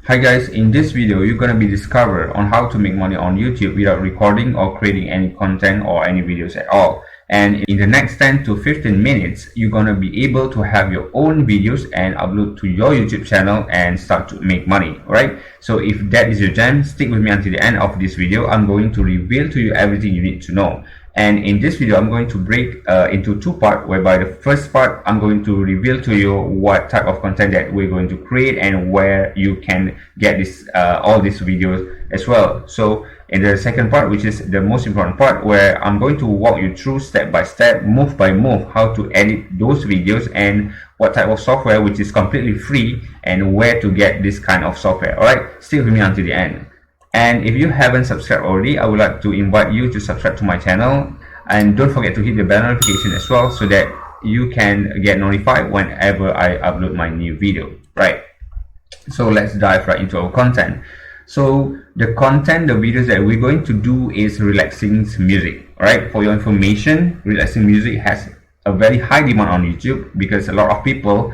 Hi guys, in this video you're gonna be discover on how to make money on YouTube without recording or creating any content or any videos at all. And in the next 10 to 15 minutes, you're gonna be able to have your own videos and upload to your YouTube channel and start to make money. Alright, so if that is your jam, stick with me until the end of this video. I'm going to reveal to you everything you need to know. And in this video, I'm going to break into two parts, whereby the first part, I'm going to reveal to you what type of content that we're going to create and where you can get this all these videos as well. So in the second part, which is the most important part, where I'm going to walk you through step by step, move by move, how to edit those videos and what type of software which is completely free and where to get this kind of software. Alright, stay with me until the end. And if you haven't subscribed already, I would like to invite you to subscribe to my channel, and don't forget to hit the bell notification as well, so that you can get notified whenever I upload my new video. Right, so let's dive right into our content. So the content, the videos that we're going to do is relaxing music. Alright, for your information, relaxing music has a very high demand on YouTube because a lot of people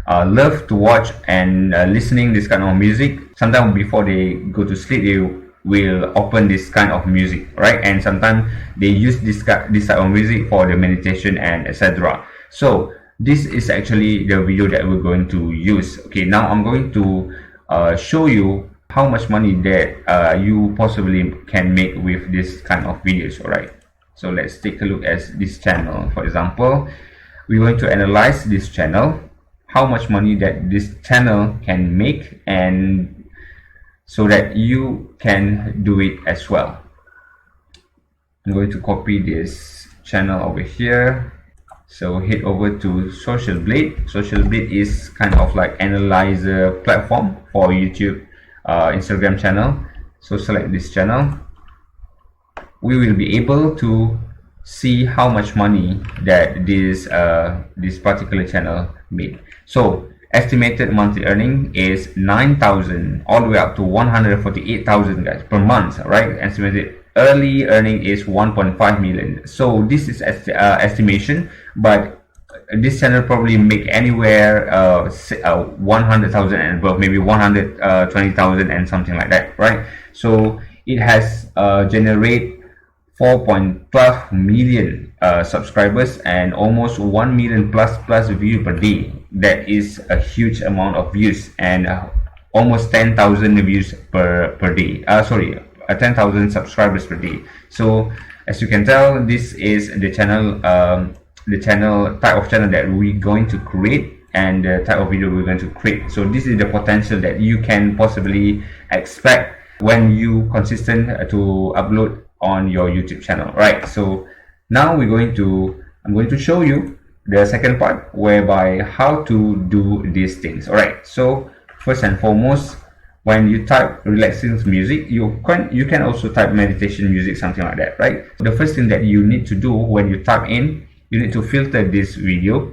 love to watch and listening this kind of music. Sometimes before they go to sleep, they will open this kind of music, right? And sometimes they use this type of music for the meditation and etc. So this is actually the video that we're going to use. Okay, now I'm going to show you how much money that you possibly can make with this kind of videos. All right, so let's take a look at this channel. For example, we're going to analyze this channel, how much money that this channel can make, and so that you can do it as well. I'm going to copy this channel over here. So head over to Social Blade. Social Blade is kind of like analyzer platform for YouTube, Instagram channel. So select this channel. We will be able to see how much money that this particular channel made. So estimated monthly earning is 9,000 all the way up to 148,000 guys per month, right? Estimated early earning is 1.5 million. So this is estimation, but this channel probably make anywhere 100,000 and above, maybe 120,000 and something like that, right? So it has generate 4.12 million subscribers and almost 1 million plus view per day. That is a huge amount of views, and almost 10,000 views per day. 10,000 subscribers per day. So as you can tell, this is the channel, type of channel that we're going to create and the type of video we're going to create. So this is the potential that you can possibly expect when you consistent to upload on your YouTube channel, right? So now I'm going to show you the second part, whereby how to do these things. All right, so first and foremost, when you type relaxing music, you can also type meditation music, something like that, right? The first thing that you need to do when you type in, you need to filter this video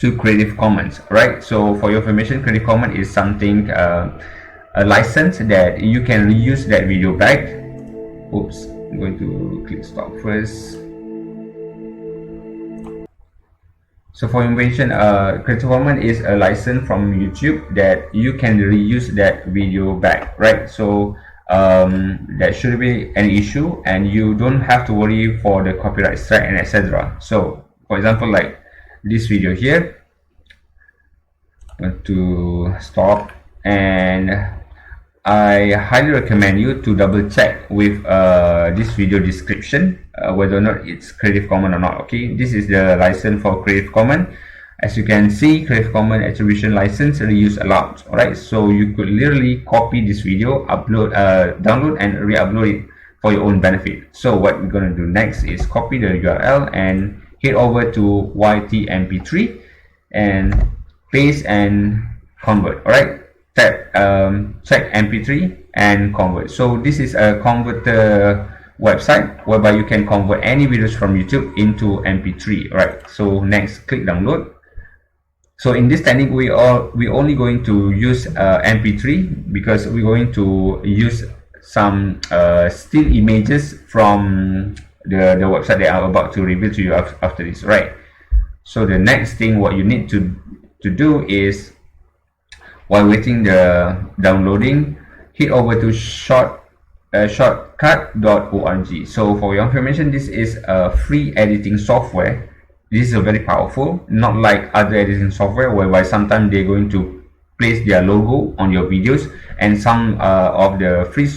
to Creative Commons, right? So for your information, Creative Commons is something, a license that you can reuse that video back. Oops, I'm going to click stop first. So for information, Creative Commons is a license from YouTube that you can reuse that video back, right? So that shouldn't be an issue, and you don't have to worry for the copyright strike and etc. So for example, like this video here, I'm going to stop, and I highly recommend you to double check with this video description whether or not it's Creative Commons or not. Okay, this is the license for Creative Commons. As you can see, Creative Commons attribution license, reuse allowed. Alright, so you could literally copy this video, upload, download and re-upload it for your own benefit. So what we're going to do next is copy the URL and head over to YTMP3 and paste and convert. Alright, tap check MP3 and convert. So this is a converter website whereby you can convert any videos from YouTube into MP3. Right, so next click download. So in this technique, we only going to use MP3 because we're going to use some still images from the website that I'm about to reveal to you after this, right? So the next thing what you need to do is while waiting the downloading, head over to shortcut.org. So for your information, this is a free editing software. This is a very powerful, not like other editing software whereby sometimes they're going to place their logo on your videos, and some of the free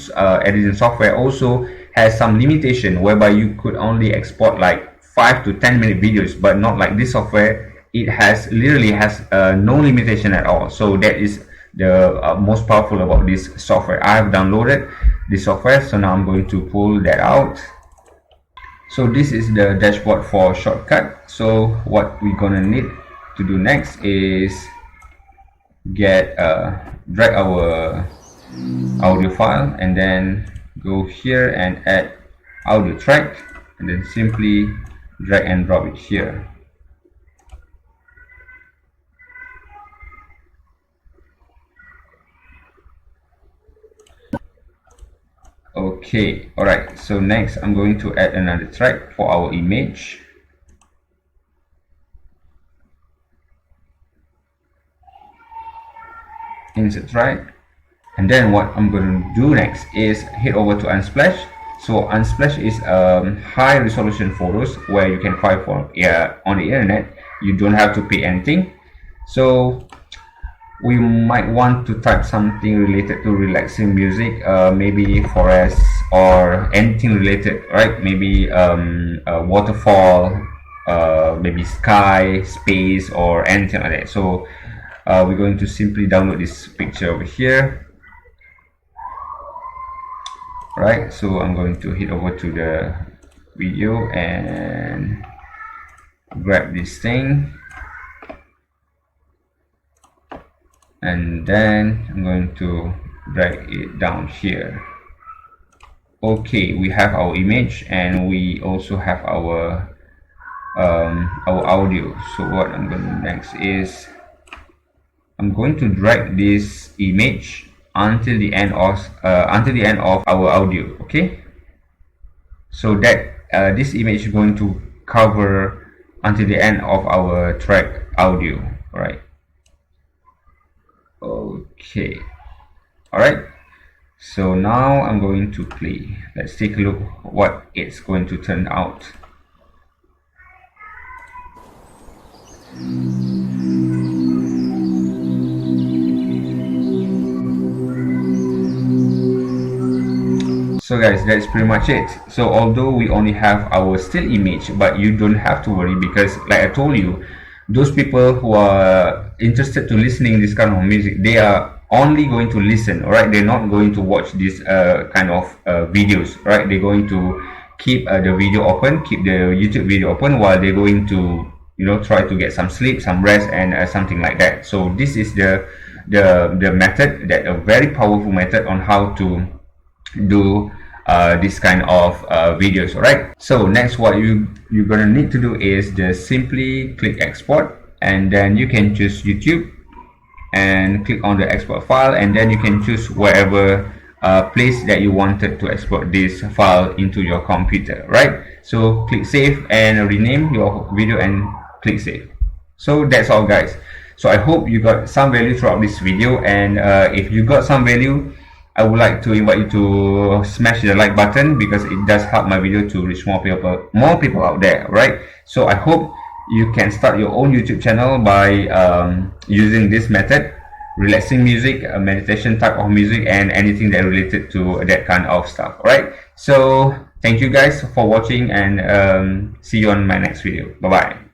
editing software also has some limitation whereby you could only export like 5 to 10 minute videos, but not like this software. It has literally has no limitation at all. So that is the most powerful about this software. I have downloaded this software, so now I'm going to pull that out. So this is the dashboard for Shortcut. So what we're gonna need to do next is drag our audio file, and then go here and add audio track, and then simply drag and drop it here. Okay, alright, so next I'm going to add another track for our image. Insert track, and then what I'm going to do next is head over to Unsplash. So Unsplash is high resolution photos where you can find for on the internet. You don't have to pay anything. So we might want to type something related to relaxing music, maybe forest or anything related, right? Maybe a waterfall, maybe sky, space, or anything like that. So we're going to simply download this picture over here. Right, so I'm going to head over to the video and grab this thing, and then I'm going to drag it down here. Okay, we have our image and we also have our audio. So what I'm going to do next is I'm going to drag this image until the end of our audio. Okay, so that this image is going to cover until the end of our track audio. Right, okay, all right, so now I'm going to play. Let's take a look what it's going to turn out. So guys, that's pretty much it. So although we only have our still image, but you don't have to worry, because like I told you, those people who are interested to listening this kind of music, they are only going to listen, alright? They're not going to watch this kind of videos, right? They're going to keep the video open, keep the YouTube video open while they're going to, you know, try to get some sleep, some rest, and something like that. So this is the method, that a very powerful method on how to do this kind of videos. Alright, so next what you're gonna need to do is just simply click export, and then you can choose YouTube and click on the export file, and then you can choose wherever place that you wanted to export this file into your computer. Right, so click save and rename your video and click save. So that's all guys. So I hope you got some value throughout this video, and if you got some value, I would like to invite you to smash the like button, because it does help my video to reach more people out there, right? So I hope you can start your own YouTube channel by using this method: relaxing music, meditation type of music, and anything that related to that kind of stuff. Right, so thank you guys for watching, and see you on my next video. Bye bye.